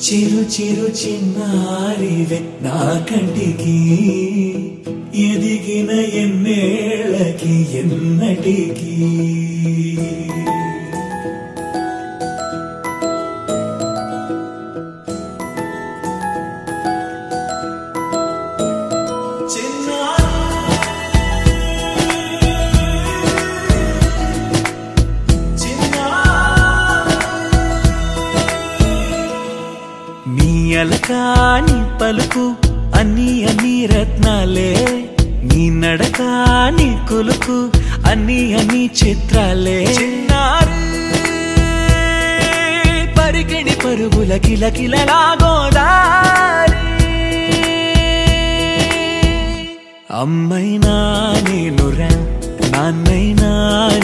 చిరు చిరు చిన్నారివే నా కంటికి ఎదిగిన ఎన్నేళ్ళకి ఎన్నటికి అలకాని పలుకు అన్ని అన్ని రత్నాలే నీ నడక నీ కులుకు అన్ని అన్ని చిత్రాలే చిన్నారు పరికిణి పరుగుల కిలకిలలా గోదారి అమ్మైనా నేనురా నాన్నైనా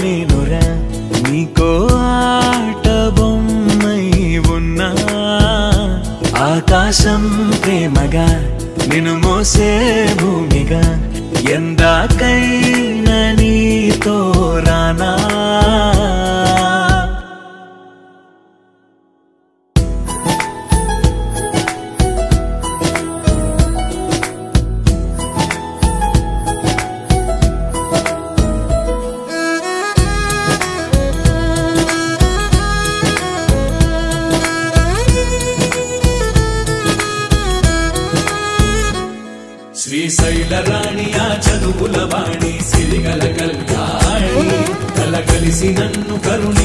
నేనురా నీకో ఆట బొమ్మై ఉన్నా ఆకాశం ప్రేమగా నిన్ను మోసే భూమిగా ఎందాకైనా నీతో రానా శ్రీశైల రాణి ఆ చదువుల వాణి సిరిగల కళ్యాణి కలగలిసి నన్ను కరుణ